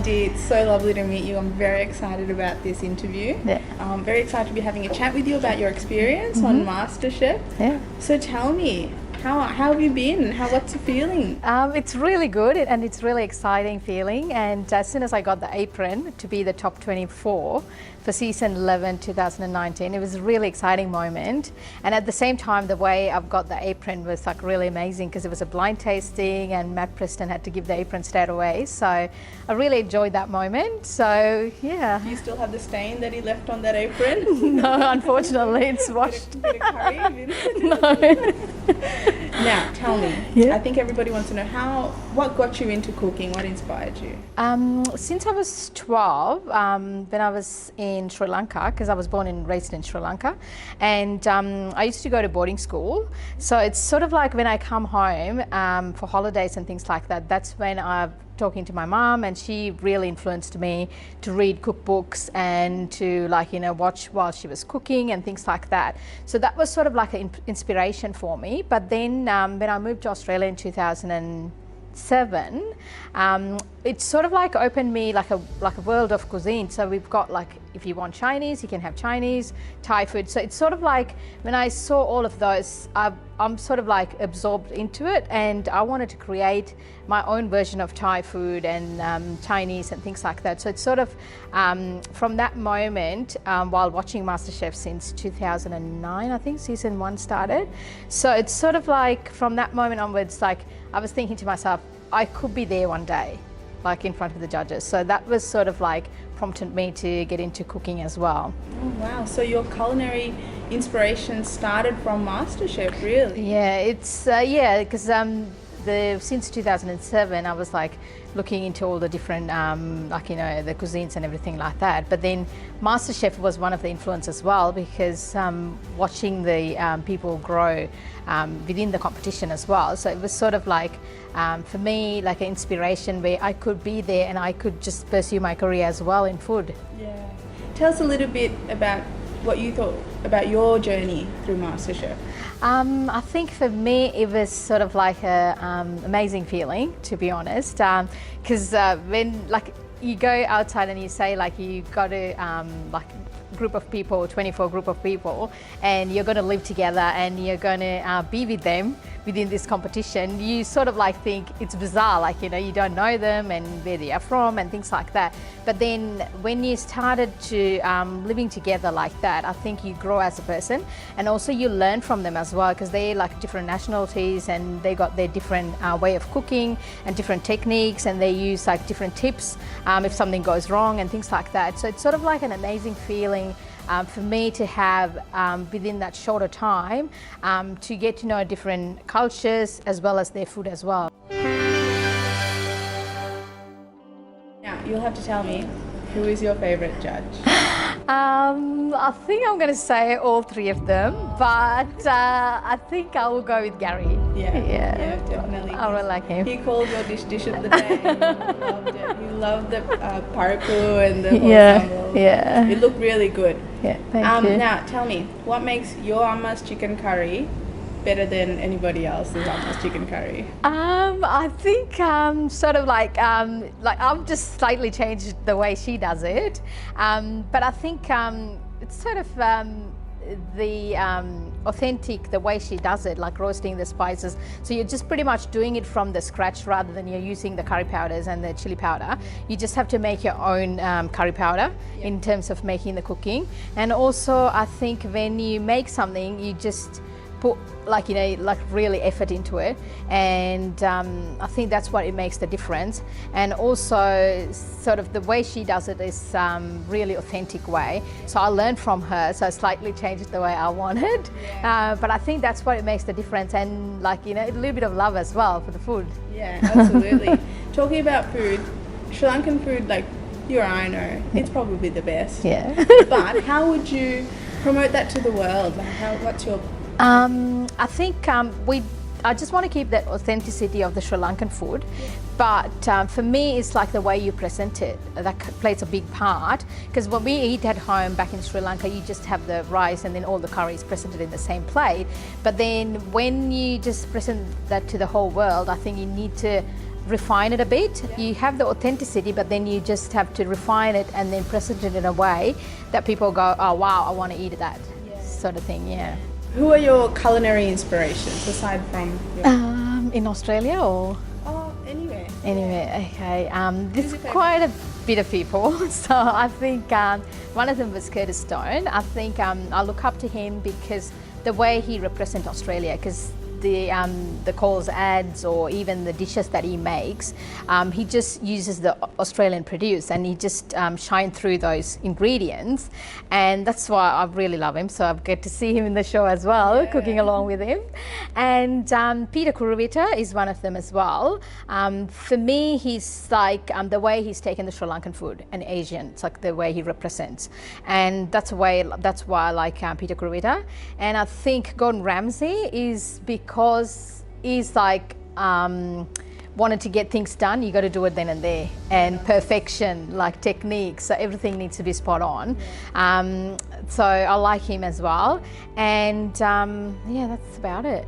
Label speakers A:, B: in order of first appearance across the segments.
A: Dee. It's so lovely to meet you. I'm very excited about this interview.
B: Yeah.
A: I'm very excited to be having a chat with you about your experience on MasterChef.
B: Yeah.
A: So tell me, how have you been? What's the feeling?
B: It's really good and it's really exciting feeling. And as soon as I got the apron to be the top 24 for season 11 2019, it was a really exciting moment. And at the same time, the way I've got the apron was like really amazing because it was a blind tasting and Matt Preston had to give the apron straight away. So I really enjoyed that moment. So yeah.
A: Do you still have the stain that he left on that apron?
B: No, unfortunately, it's washed.
A: Bit of curry?
B: No.
A: Now, tell me.
B: Yeah.
A: I think everybody wants to know what got you into cooking? What inspired you?
B: Since I was 12, when I was in Sri Lanka, because I was born and raised in Sri Lanka, and I used to go to boarding school. So it's sort of like when I come home for holidays and things like that, that's when I'm talking to my mom, and she really influenced me to read cookbooks and to watch while she was cooking and things like that. So that was sort of like an inspiration for me. But then when I moved to Australia in 2007, it sort of like opened me like a world of cuisine. So we've got if you want Chinese, you can have Chinese, Thai food. So it's sort of like when I saw all of those, I'm sort of like absorbed into it, and I wanted to create my own version of Thai food and Chinese and things like that. So it's sort of from that moment, while watching MasterChef since 2009, I think season 1 started. So it's sort of like from that moment onwards, I was thinking to myself, I could be there one day, in front of the judges. So that was sort of prompted me to get into cooking as well.
A: Oh wow, so your culinary inspiration started from MasterChef, really?
B: Yeah, it's because since 2007 I was looking into all the different the cuisines and everything like that. But then MasterChef was one of the influence as well, because watching the people grow within the competition as well. So it was sort of for me an inspiration where I could be there and I could just pursue my career as well in food.
A: Yeah. Tell us a little bit about what you thought about your journey through MasterChef.
B: I think for me it was sort of an amazing feeling, to be honest, because when you go outside and you say you got to group of people, 24 group of people, and you're going to live together and you're going to be with them within this competition, you sort of think it's bizarre, you don't know them and where they are from and things like that. But then when you started to living together like that, I think you grow as a person, and also you learn from them as well, because they're different nationalities and they got their different way of cooking and different techniques, and they use different tips if something goes wrong and things like that. So it's sort of an amazing feeling for me to have within that shorter time to get to know different cultures as well as their food as well.
A: Now, you'll have to tell me, who is your favourite judge?
B: I think I'm going to say all 3 of them, but I think I will go with Gary.
A: Yeah, definitely.
B: I really like him.
A: He called your dish of the day. He loved it. He loved the paraku and the
B: Yeah.
A: It looked really good.
B: Yeah, thank you.
A: Now, tell me, what makes your Amma's chicken curry better than anybody else's Amma's chicken curry?
B: I think sort of I've just slightly changed the way she does it, but I think it's sort of the authentic, the way she does it, roasting the spices. So you're just pretty much doing it from the scratch rather than you're using the curry powders and the chili powder. You just have to make your own curry powder in terms of making the cooking. And also I think when you make something, you just put really effort into it, and I think that's what it makes the difference. And also sort of the way she does it is really authentic way, so I learned from her, so I slightly changed the way I want it. But I think that's what it makes the difference, and a little bit of love as well for the food.
A: Yeah, absolutely. Talking about food, Sri Lankan food, I know it's probably the best.
B: Yeah.
A: But how would you promote that to the world? What's your
B: I think I just want to keep that authenticity of the Sri Lankan food, but for me it's the way you present it that plays a big part, because when we eat at home back in Sri Lanka, you just have the rice and then all the curries presented in the same plate. But then when you just present that to the whole world, I think you need to refine it a bit. You have the authenticity, but then you just have to refine it and then present it in a way that people go, oh wow, I want to eat that, sort of thing. Yeah.
A: Who are your culinary inspirations aside from your...
B: In Australia or?
A: Oh, anywhere.
B: Anyway, okay. There's
A: your favourite?
B: quite a bit of people. So I think one of them was Curtis Stone. I think I look up to him because the way he represents Australia, because the calls ads or even the dishes that he makes, he just uses the Australian produce and he just shine through those ingredients, and that's why I really love him. So I get to see him in the show as well, cooking along with him. And Peter Kuruvita is one of them as well. For me, he's like the way he's taken the Sri Lankan food and Asian, it's like the way he represents, and that's why I like Peter Kuruvita. And I think Gordon Ramsay is because he's like wanted to get things done, you got to do it then and there, and perfection, like technique, so everything needs to be spot on. So I like him as well, and yeah, that's about it.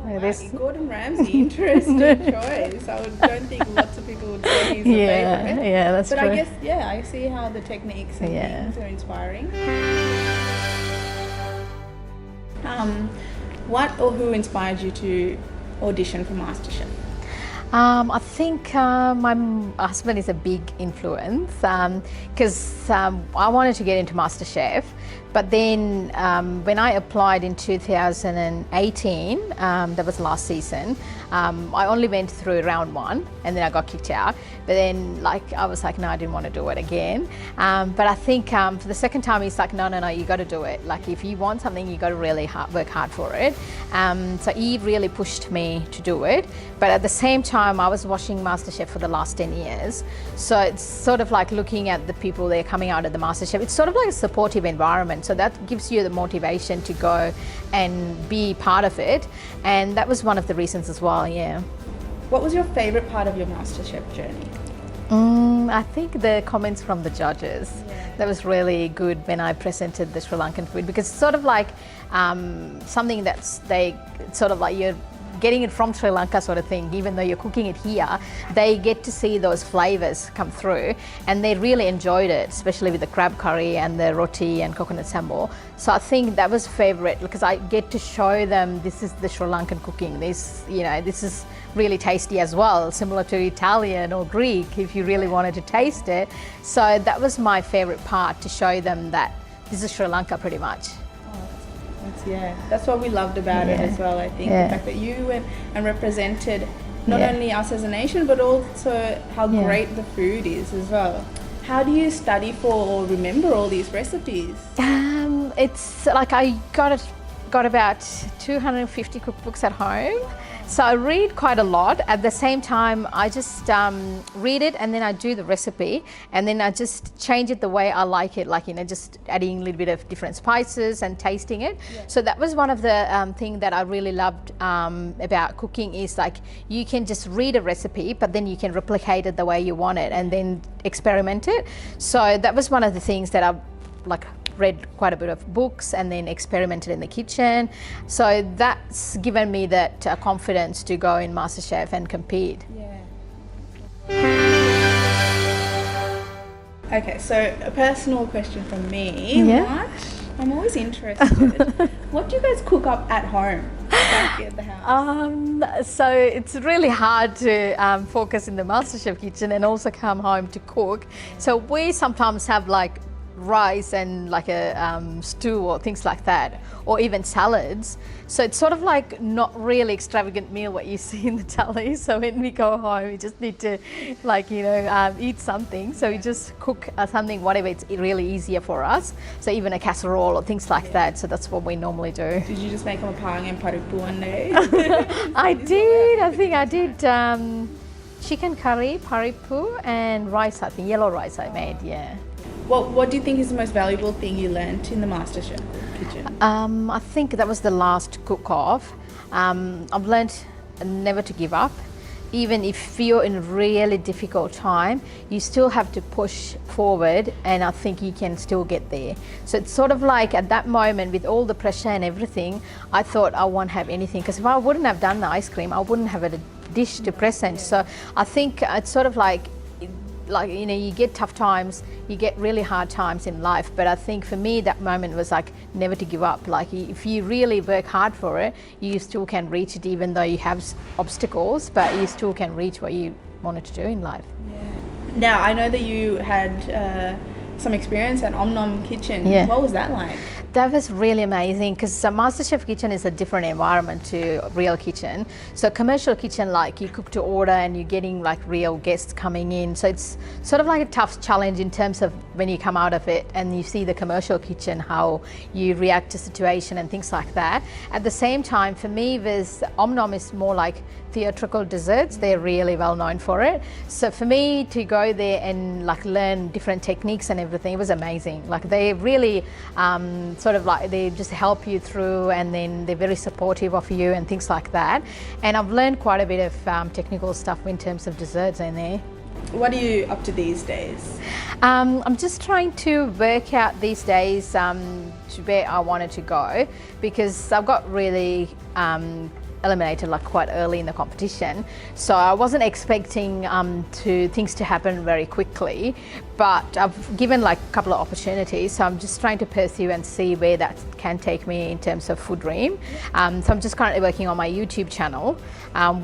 A: Right. Gordon Ramsay, interesting choice. Don't think lots of people would say he's a favourite.
B: Yeah, that's
A: but
B: true.
A: I guess, I see how the techniques and things are inspiring. What or who inspired you to audition for MasterChef?
B: I think my husband is a big influence because I wanted to get into MasterChef, but then when I applied in 2018, that was last season, I only went through round 1 and then I got kicked out. But then I was like, no, I didn't want to do it again. But I think for the second time, he's like, no, you got to do it. Like if you want something, you got to really work hard for it. So he really pushed me to do it. But at the same time, I was watching MasterChef for the last 10 years. So it's sort of like looking at the people that are coming out of the MasterChef. It's sort of like a supportive environment. So that gives you the motivation to go and be part of it. And that was one of the reasons as well, yeah.
A: What was your favourite part of your MasterChef journey?
B: I think the comments from the judges. That was really good when I presented the Sri Lankan food, because it's sort of like something that's you're getting it from Sri Lanka sort of thing. Even though you're cooking it here, they get to see those flavors come through, and they really enjoyed it, especially with the crab curry and the roti and coconut sambal. So I think that was favorite because I get to show them this is the Sri Lankan cooking. This is really tasty as well, similar to Italian or Greek if you really wanted to taste it. So that was my favorite part, to show them that this is Sri Lanka pretty much.
A: That's what we loved about it as well. I think the fact that you went and represented not only us as a nation, but also how great the food is as well. How do you study for or remember all these recipes?
B: It's like I got about 250 cookbooks at home. So I read quite a lot. At the same time, I just read it and then I do the recipe, and then I just change it the way I like it, just adding a little bit of different spices and tasting it. So that was one of the things that I really loved about cooking, is like you can just read a recipe, but then you can replicate it the way you want it and then experiment it. So that was one of the things that I read quite a bit of books and then experimented in the kitchen. So that's given me that confidence to go in MasterChef and compete.
A: Okay, so a personal question from me. I'm always interested. What do you guys cook up at home, back at the house?
B: So it's really hard to focus in the MasterChef kitchen and also come home to cook. So we sometimes have rice and a stew or things like that, or even salads. So it's sort of not really extravagant meal what you see in the telly. So when we go home, we just need to eat something. So we just cook something, whatever it's really easier for us. So even a casserole or things like that. So that's what we normally do.
A: Did you just make a pang and paripu one day?
B: I did. I think I did chicken curry, paripu, and rice. I think yellow rice I made.
A: What do you think is the most valuable thing you learnt in the MasterChef kitchen?
B: I think that was the last cook-off. I've learnt never to give up. Even if you're in a really difficult time, you still have to push forward, and I think you can still get there. So it's sort of at that moment, with all the pressure and everything, I thought I won't have anything, because if I wouldn't have done the ice cream, I wouldn't have had a dish to present. So I think it's sort of like you know, you get tough times, you get really hard times in life, but I think for me that moment was like never to give up. Like if you really work hard for it, you still can reach it, even though you have obstacles, but you still can reach what you wanted to do in life.
A: Yeah. Now I know that you had some experience at Om Nom Kitchen.
B: Yeah.
A: What was that like?
B: That was really amazing, because MasterChef Kitchen is a different environment to real kitchen. So commercial kitchen, like you cook to order and you're getting like real guests coming in. So it's sort of like a tough challenge in terms of when you come out of it and you see the commercial kitchen, how you react to situation and things like that. At the same time, for me, with Om Nom is more like theatrical desserts. They're really well known for it. So for me to go there and like learn different techniques and everything, it was amazing. Like they really sort of like they just help you through, and then they're very supportive of you and things like that. And I've learned quite a bit of technical stuff in terms of desserts in there.
A: What are you up to these days?
B: I'm just trying to work out these days to where I wanted to go, because I've got really eliminated like quite early in the competition, so I wasn't expecting things to happen very quickly, but I've given like a couple of opportunities, so I'm just trying to pursue and see where that can take me in terms of Food Dream. So I'm just currently working on my YouTube channel,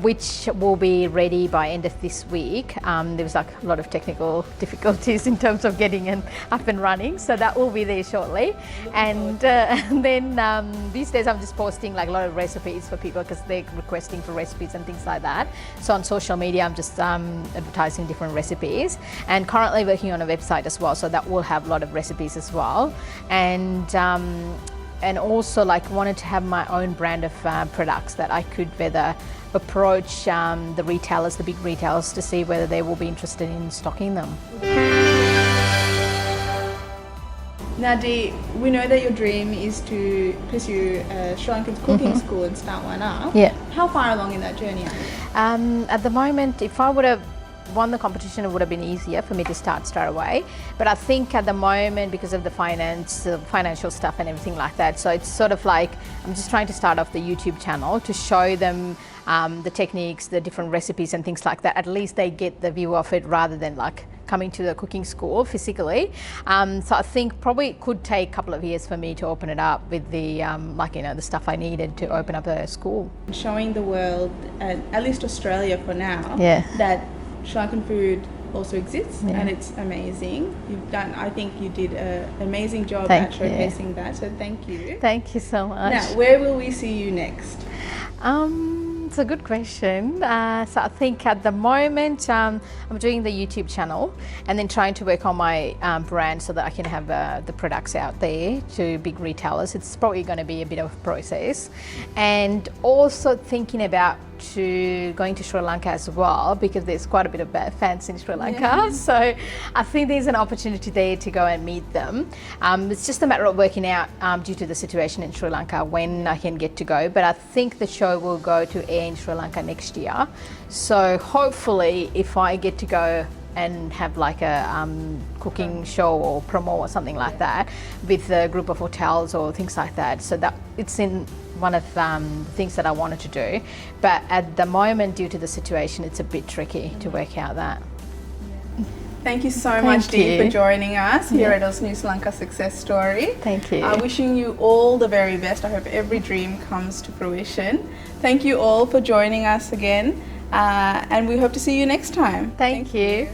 B: which will be ready by end of this week. There was like a lot of technical difficulties in terms of getting it up and running, so that will be there shortly. And then these days I'm just posting like a lot of recipes for people, because they're requesting for recipes and things like that. So on social media I'm just advertising different recipes, and currently working on a website as well, so that will have a lot of recipes as well. And also like wanted to have my own brand of products that I could whether approach the retailers, the big retailers, to see whether they will be interested in stocking them.
A: Now Dee, we know that your dream is to pursue a Sri Lankan cooking school and start one up.
B: Yeah.
A: How far along in that journey are you?
B: At the moment, if I would have won the competition, it would have been easier for me to start straight away. But I think at the moment, because of the financial stuff and everything like that, so it's sort of like I'm just trying to start off the YouTube channel to show them the techniques, the different recipes and things like that. At least they get the view of it rather than like coming to the cooking school physically. So I think probably it could take a couple of years for me to open it up with the like, you know, the stuff I needed to open up a school. Showing
A: the world, at least Australia for now, that Sri Lankan food also exists, and it's amazing. You've done, I think you did an amazing job at showcasing that, so thank you.
B: Thank you so much.
A: Now, where will we see you next?
B: It's a good question. So I think at the moment I'm doing the YouTube channel and then trying to work on my brand so that I can have the products out there to big retailers. It's probably going to be a bit of a process, and also thinking about going to Sri Lanka as well, because there's quite a bit of bad fans in Sri Lanka. So I think there's an opportunity there to go and meet them. It's just a matter of working out due to the situation in Sri Lanka when I can get to go, but I think the show will go to air in Sri Lanka next year. So hopefully if I get to go and have like a cooking show or promo or something like that with a group of hotels or things like that, so that it's in one of the things that I wanted to do, but at the moment due to the situation it's a bit tricky to work out that.
A: Thank you so much, Dee, for joining us here at Aus New Sri Lanka Success Story.
B: Thank you.
A: Wishing you all the very best. I hope every dream comes to fruition. Thank you all for joining us again, and we hope to see you next time.
B: Thank you.